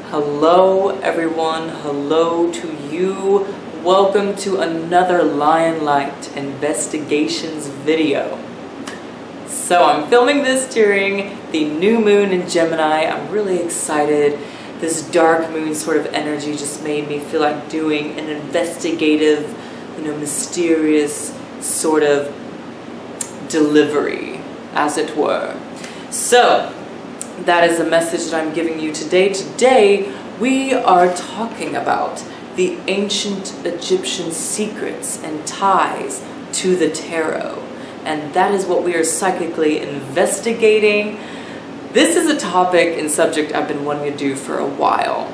Hello everyone, hello to you. Welcome to another Lionlight investigations video. So I'm filming this during the new moon in Gemini. I'm really excited. This dark moon sort of energy just made me feel like doing an investigative, mysterious sort of delivery, as it were. So that is the message that I'm giving you today. Today, we are talking about the ancient Egyptian secrets and ties to the tarot. And that is what we are psychically investigating. This is a topic and subject I've been wanting to do for a while.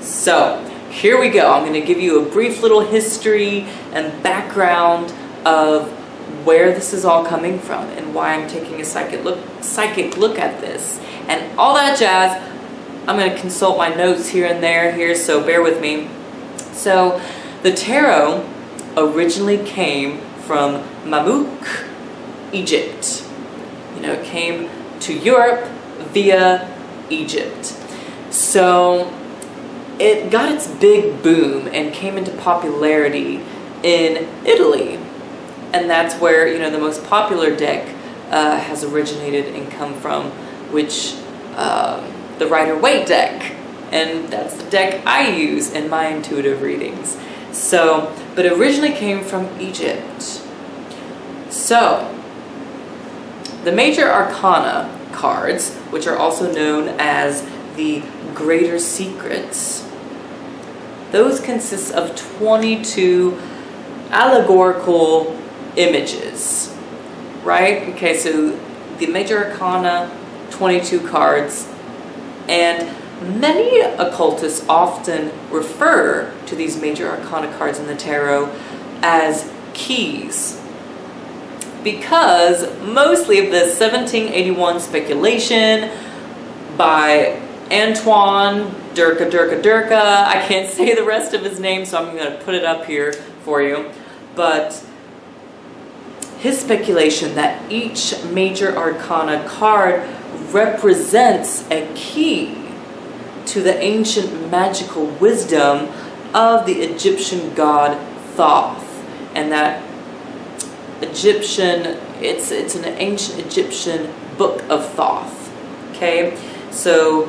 So, here we go. I'm going to give you a brief little history and background of where this is all coming from and why I'm taking a psychic look at this and all that jazz. I'm going to consult my notes here and there so bear with me. So the tarot originally came from Mamluk, Egypt. It came to Europe via Egypt. So it got its big boom and came into popularity in Italy. And that's where, the most popular deck has originated and come from, which the Rider-Waite deck. And that's the deck I use in my intuitive readings. So, but it originally came from Egypt. So, the major arcana cards, which are also known as the greater secrets, those consist of 22 allegorical images, right? Okay, so the major arcana, 22 cards, and many occultists often refer to these major arcana cards in the tarot as keys, because mostly of the 1781 speculation by Antoine Durka, I can't say the rest of his name, so I'm going to put it up here for you, but his speculation that each major arcana card represents a key to the ancient magical wisdom of the Egyptian god Thoth. And that Egyptian, it's an ancient Egyptian book of Thoth. Okay? So,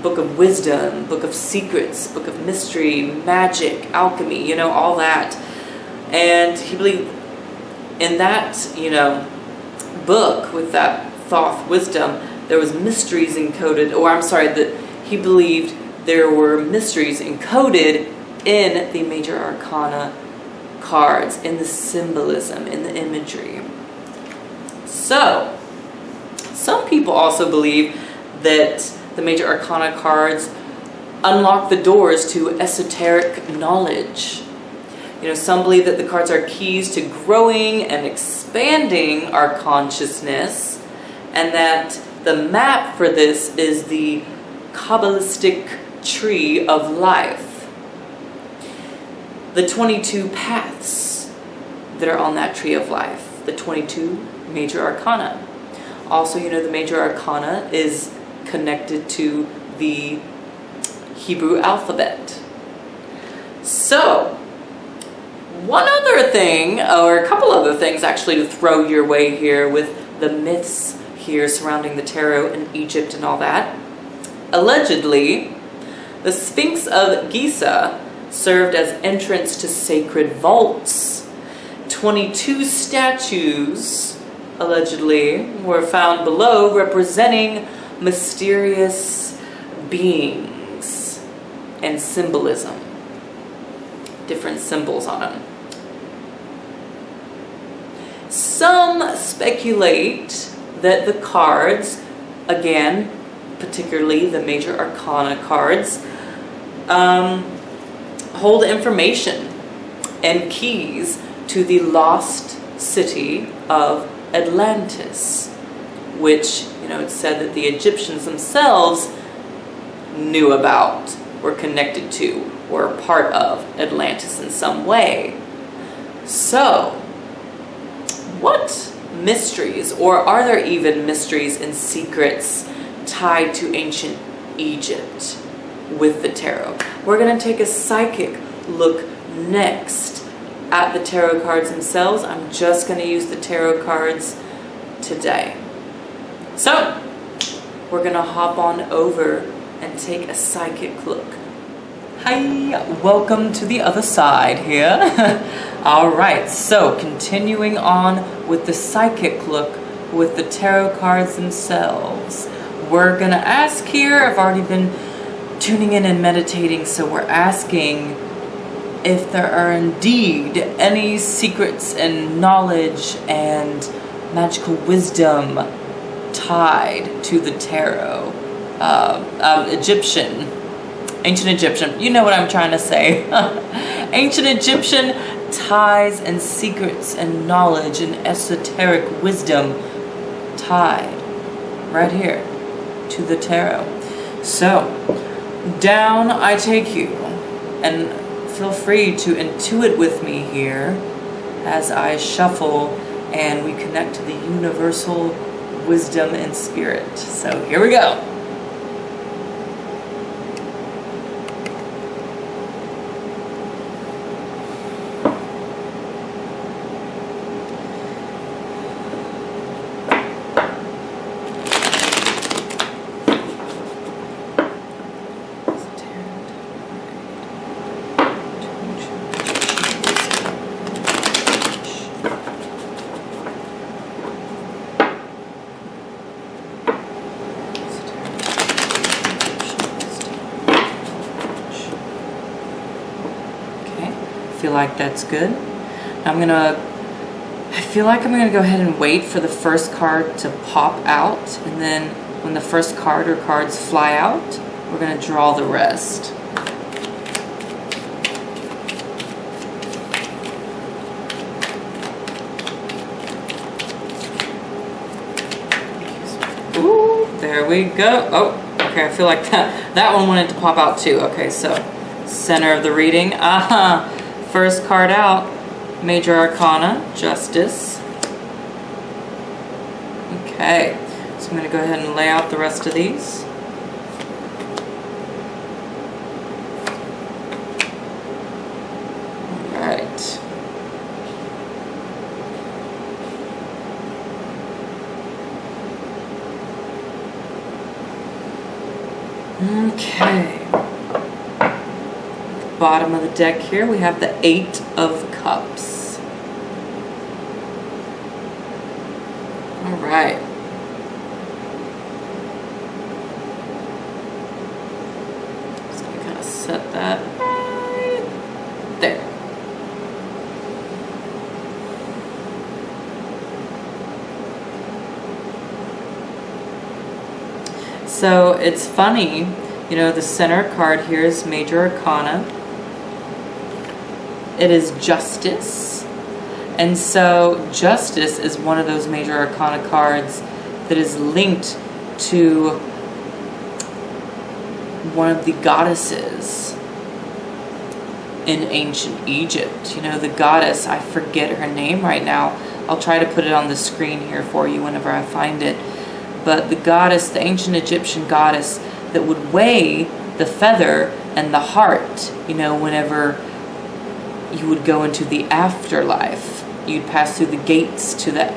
book of wisdom, book of secrets, book of mystery, magic, alchemy, all that. And he believed in that, book with that Thoth wisdom, there was mysteries encoded, that he believed there were mysteries encoded in the major arcana cards, in the symbolism, in the imagery. So, some people also believe that the major arcana cards unlock the doors to esoteric knowledge. Some believe that the cards are keys to growing and expanding our consciousness, and that the map for this is the Kabbalistic tree of life. The 22 paths that are on that tree of life, the 22 major arcana. Also, the major arcana is connected to the Hebrew alphabet. So, one other thing, or a couple other things actually to throw your way here with the myths here surrounding the tarot in Egypt and all that. Allegedly, the Sphinx of Giza served as entrance to sacred vaults. 22 statues, allegedly, were found below representing mysterious beings and symbolism. Different symbols on them. Some speculate that the cards, again, particularly the major arcana cards, hold information and keys to the lost city of Atlantis, which, it's said that the Egyptians themselves knew about, were connected to, were a part of Atlantis in some way. So, what mysteries, or are there even mysteries and secrets tied to ancient Egypt? with the tarot. We're going to take a psychic look next at the tarot cards themselves. I'm just going to use the tarot cards today. So, we're going to hop on over and take a psychic look. Hi, welcome to the other side here. Alright, so continuing on with the psychic look with the tarot cards themselves. We're going to ask here, I've already been tuning in and meditating, so we're asking if there are indeed any secrets and knowledge and magical wisdom tied to the tarot. Ancient Egyptian, you know what I'm trying to say. Ancient Egyptian ties and secrets and knowledge and esoteric wisdom tied right here to the tarot. So, down I take you, and feel free to intuit with me here as I shuffle and we connect to the universal wisdom and spirit. So here we go. Feel like that's good. I feel like I'm gonna go ahead and wait for the first card to pop out, and then when the first card or cards fly out, we're gonna draw the rest. Ooh, there we go. Oh, okay, I feel like that one wanted to pop out too. Okay, so center of the reading. First card out, Major Arcana, Justice. Okay, so I'm going to go ahead and lay out the rest of these. All right. Okay. Bottom of the deck here, we have the Eight of Cups. All right. Just gonna kind of set that right there. So it's funny, you know, the center card here is Major Arcana. It is Justice, and so Justice is one of those Major Arcana cards that is linked to one of the goddesses in ancient Egypt. You know, the goddess, I forget her name right now. I'll try to put it on the screen here for you whenever I find it. But the goddess, the ancient Egyptian goddess that would weigh the feather and the heart, you know, whenever you would go into the afterlife. You'd pass through the gates to the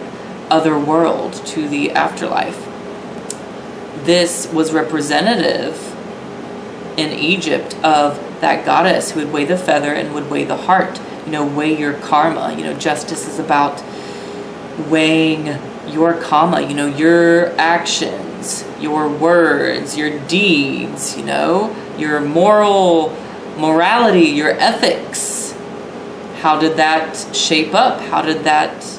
other world, to the afterlife. This was representative in Egypt of that goddess who would weigh the feather and would weigh the heart. You know, weigh your karma. You know, justice is about weighing your karma, you know, your actions, your words, your deeds, you know, your morality, your ethics. How did that shape up? How did that,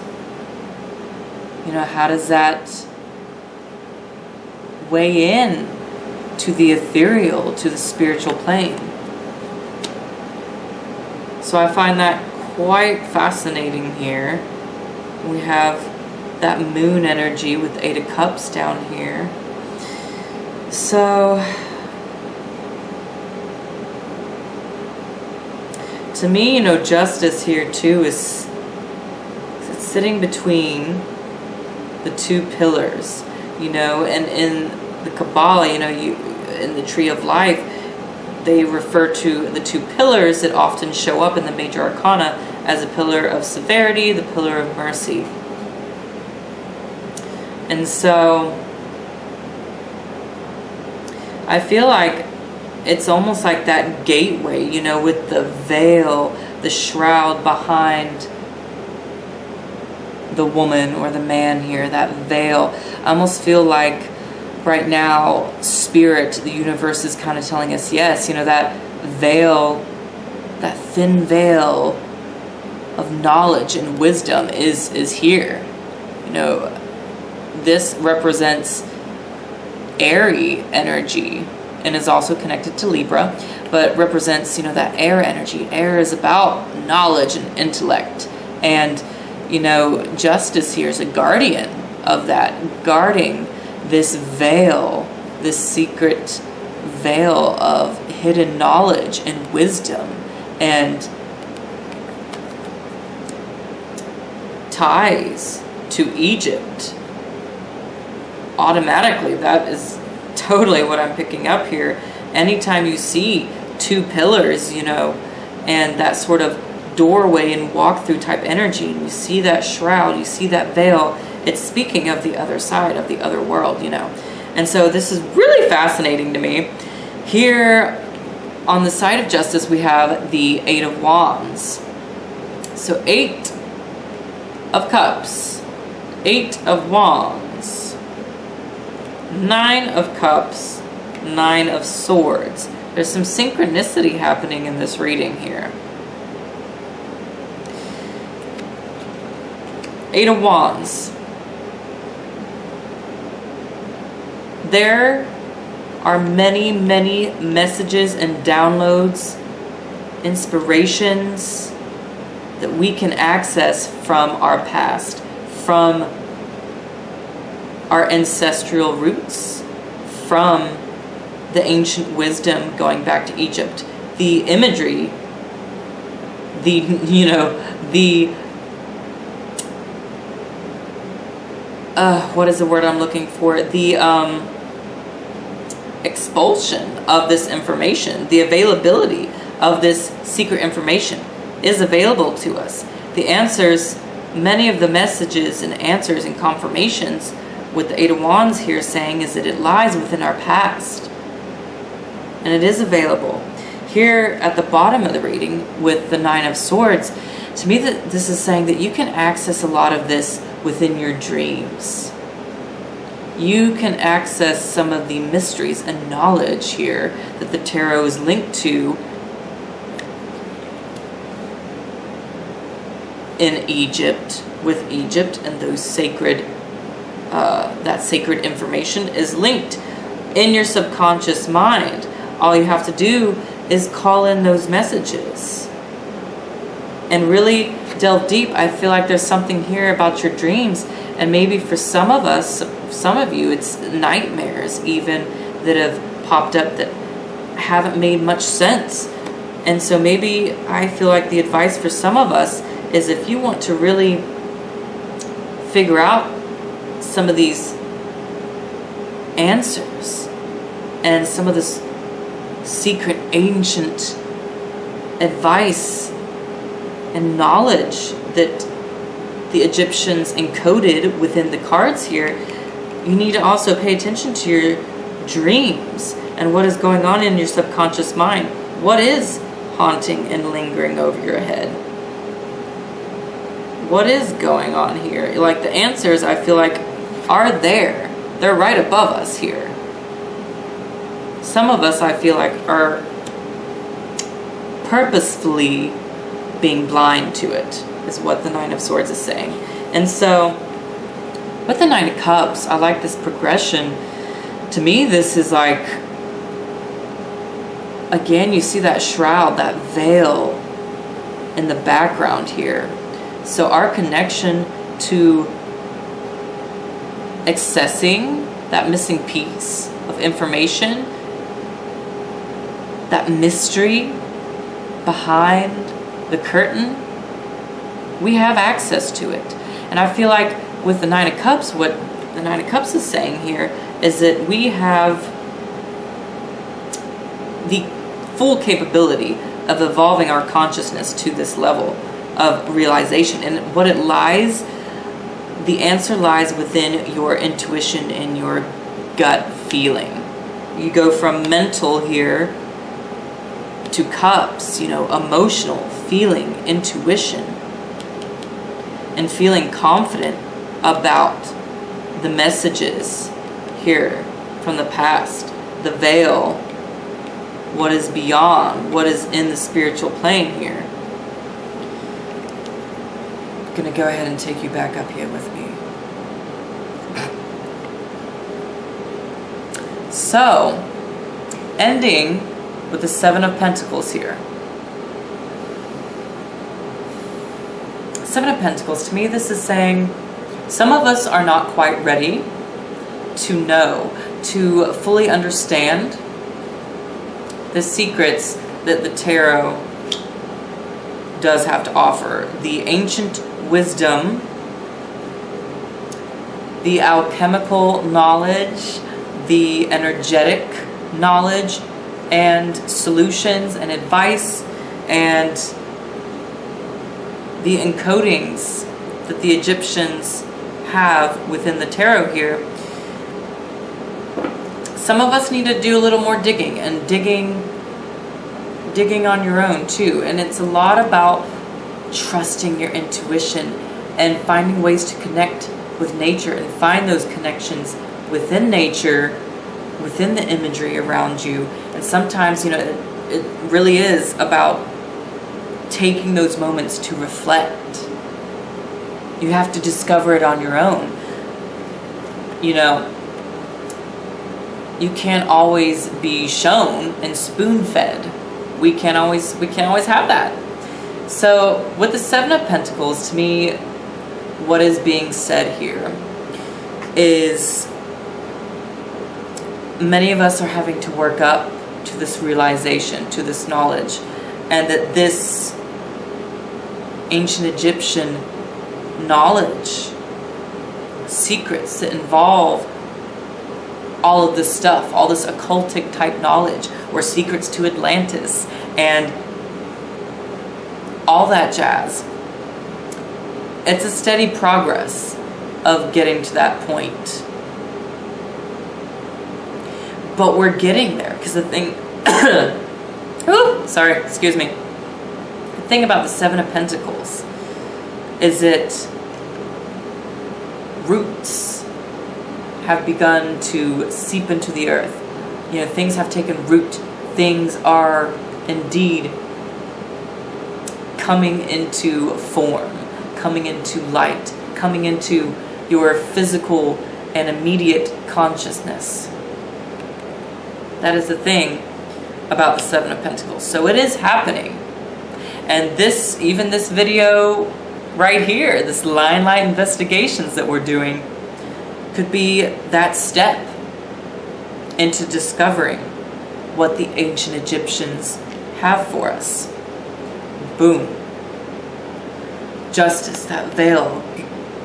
you know, how does that weigh in to the ethereal, to the spiritual plane? So I find that quite fascinating here. We have that moon energy with Eight of Cups down here. So to me, you know, justice here too is it's sitting between the two pillars, you know, and in the Kabbalah, you know, in the tree of life, they refer to the two pillars that often show up in the major arcana as a pillar of severity, the pillar of mercy. And so I feel like it's almost like that gateway, you know, with the veil, the shroud behind the woman or the man here, that veil. I almost feel like right now, Spirit, the universe is kind of telling us, yes, you know, that veil, that thin veil of knowledge and wisdom is here. You know, this represents airy energy and is also connected to Libra, but represents, you know, that air energy. Air is about knowledge and intellect. And, you know, Justice here is a guardian of that, guarding this veil, this secret veil of hidden knowledge and wisdom and ties to Egypt. Automatically, that is totally what I'm picking up here. Anytime you see two pillars, you know, and that sort of doorway and walk-through type energy, and you see that shroud, you see that veil, it's speaking of the other side, of the other world, you know. And so this is really fascinating to me. Here on the side of Justice, we have the Eight of Wands. So 8 of Cups, 8 of Wands, 9 of Cups, 9 of Swords. There's some synchronicity happening in this reading here. 8 of Wands. There are many, many messages and downloads, inspirations that we can access from our past, from our ancestral roots, from the ancient wisdom going back to Egypt. The imagery, the, you know, the, what is the word I'm looking for? The expulsion of this information, the availability of this secret information is available to us. The answers, many of the messages and answers and confirmations with the Eight of Wands here saying is that it lies within our past. And it is available. Here at the bottom of the reading with the Nine of Swords, to me that this is saying that you can access a lot of this within your dreams. You can access some of the mysteries and knowledge here that the tarot is linked to in Egypt, with Egypt, and those sacred, that sacred information is linked in your subconscious mind. All you have to do is call in those messages and really delve deep. I feel like there's something here about your dreams, and maybe for some of us, some of you, it's nightmares even that have popped up that haven't made much sense. And so maybe I feel like the advice for some of us is, if you want to really figure out some of these answers and some of this secret ancient advice and knowledge that the Egyptians encoded within the cards here, you need to also pay attention to your dreams and what is going on in your subconscious mind. What is haunting and lingering over your head? What is going on here? Like, the answers, I feel like, are there. They're right above us here. Some of us, I feel like, are purposefully being blind to it, is what the Nine of Swords is saying. And so with the Nine of Cups, I like this progression. To me, this is like, again, you see that shroud, that veil in the background here. So our connection to accessing that missing piece of information, that mystery behind the curtain, we have access to it. And I feel like with the Nine of Cups, what the Nine of Cups is saying here is that we have the full capability of evolving our consciousness to this level of realization. And what it lies, the answer lies within your intuition and your gut feeling. You go from mental here to cups, you know, emotional, feeling, intuition, and feeling confident about the messages here from the past, the veil, what is beyond, what is in the spiritual plane here. I'm gonna go ahead and take you back up here with me. So, ending with the Seven of Pentacles here. Seven of Pentacles, to me this is saying some of us are not quite ready to know, to fully understand the secrets that the tarot does have to offer. The ancient wisdom, the alchemical knowledge, the energetic knowledge, and solutions and advice, and the encodings that the Egyptians have within the tarot here. Some of us need to do a little more digging, and digging on your own too. And it's a lot about trusting your intuition and finding ways to connect with nature and find those connections within nature, within the imagery around you. And sometimes, you know, it really is about taking those moments to reflect. You have to discover it on your own. You know, you can't always be shown and spoon-fed. We can't always have that. So with the Seven of Pentacles, to me, what is being said here is many of us are having to work up to this realization, to this knowledge, and that this ancient Egyptian knowledge, secrets that involve all of this stuff, all this occultic type knowledge, or secrets to Atlantis, and all that jazz. It's a steady progress of getting to that point. But we're getting there, because the thing, ooh, sorry, excuse me. The thing about the Seven of Pentacles is that roots have begun to seep into the earth. You know, things have taken root. Things are indeed coming into form, coming into light, coming into your physical and immediate consciousness. That is the thing about the Seven of Pentacles. So it is happening. And this, even this video right here, this Lionlight investigations that we're doing, could be that step into discovering what the ancient Egyptians have for us. Boom. Justice, that veil,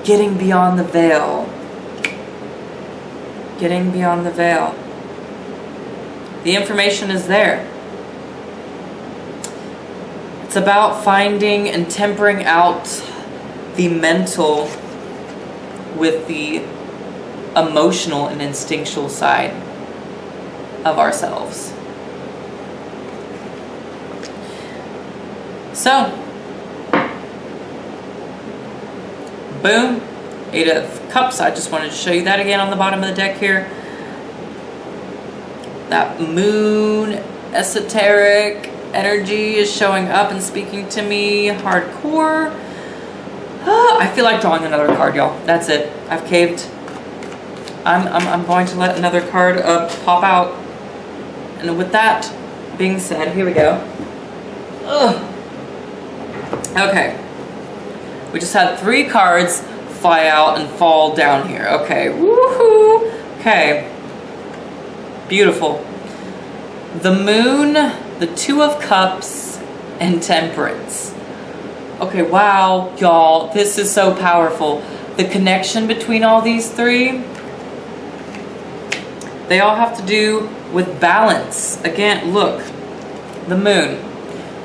getting beyond the veil. Getting beyond the veil. The information is there. It's about finding and tempering out the mental with the emotional and instinctual side of ourselves. So, boom, Eight of Cups. I just wanted to show you that again on the bottom of the deck here. That moon esoteric energy is showing up and speaking to me hardcore. I feel like drawing another card, y'all. That's it. I've caved. I'm going to let another card pop out. And with that being said, here we go. Ugh. Okay. We just had 3 cards fly out and fall down here. Okay. Woohoo. Okay. Beautiful. The moon, the Two of Cups, and Temperance. Okay, wow, y'all, this is so powerful. The connection between all these 3, they all have to do with balance. Again, look, the moon.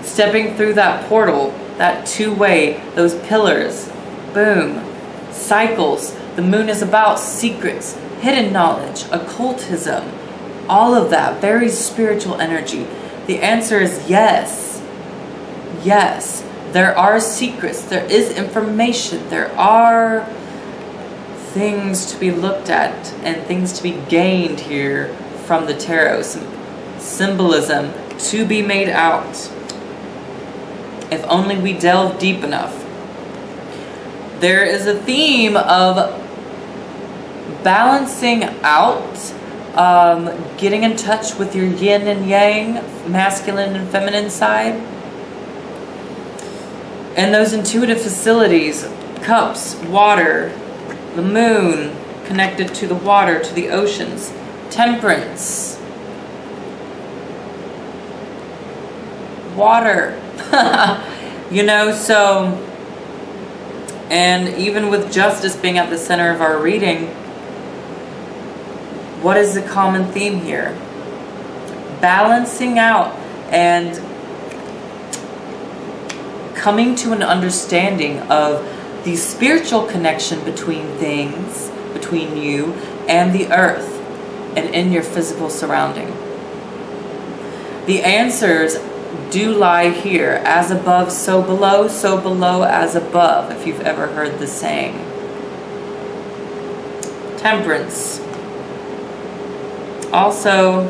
Stepping through that portal, that two-way, those pillars, boom, cycles. The moon is about secrets, hidden knowledge, occultism, all of that, very spiritual energy. The answer is yes. Yes, there are secrets, there is information, there are things to be looked at and things to be gained here from the tarot. Some symbolism to be made out. If only we delve deep enough. There is a theme of balancing out, getting in touch with your yin and yang, masculine and feminine side. And those intuitive facilities, cups, water, the moon connected to the water, to the oceans, temperance, water, you know, so, and even with justice being at the center of our reading, what is the common theme here? Balancing out and coming to an understanding of the spiritual connection between things, between you and the earth and in your physical surrounding. The answers do lie here. As above, so below as above, if you've ever heard the saying. Temperance. Also,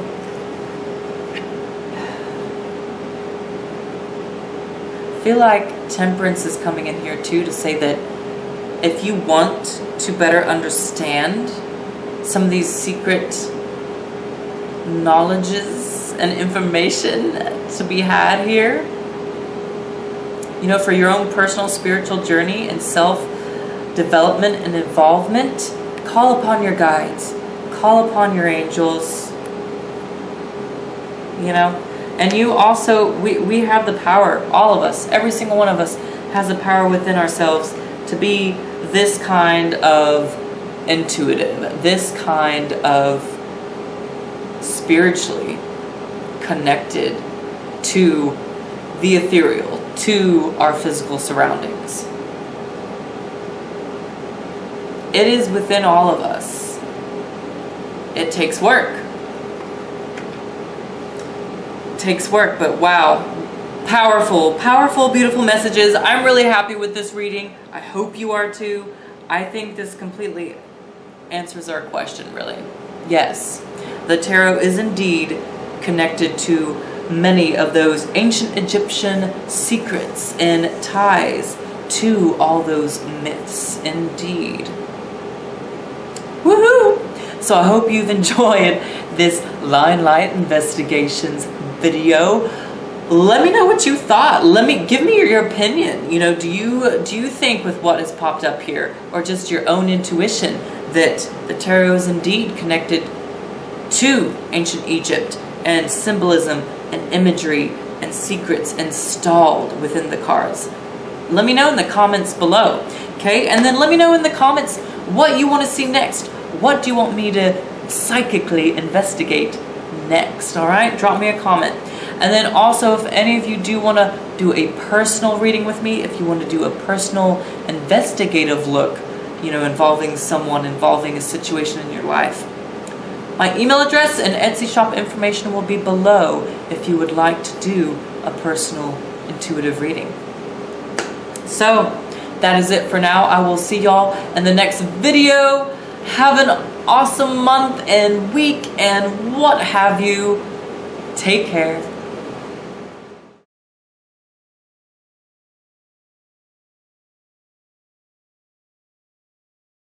I feel like temperance is coming in here too to say that if you want to better understand some of these secret knowledges and information to be had here, you know, for your own personal spiritual journey and self-development and involvement, call upon your guides, call upon your angels, you know. And you also, we have the power, all of us, every single one of us has the power within ourselves to be this kind of intuitive, this kind of spiritually connected to the ethereal, to our physical surroundings. It is within all of us. It takes work. Takes work, but wow, powerful, beautiful messages. I'm really happy with this reading. I hope you are too. I think this completely answers our question, really. Yes, the tarot is indeed connected to many of those ancient Egyptian secrets and ties to all those myths, indeed. Woohoo! So I hope you've enjoyed this Lionlight Investigations video. Let me know what you thought. Give me your opinion. You know, do you think with what has popped up here, or just your own intuition, that the tarot is indeed connected to ancient Egypt and symbolism and imagery and secrets installed within the cards? Let me know in the comments below, okay? And then let me know in the comments what you want to see next. What do you want me to psychically investigate next? All right, drop me a comment. And then also, if any of you do want to do a personal reading with me, if you want to do a personal investigative look, you know, involving someone, involving a situation in your life, my email address and Etsy shop information will be below if you would like to do a personal intuitive reading. So that is it for now. I will see y'all in the next video. Have an awesome month and week and what have you. Take care.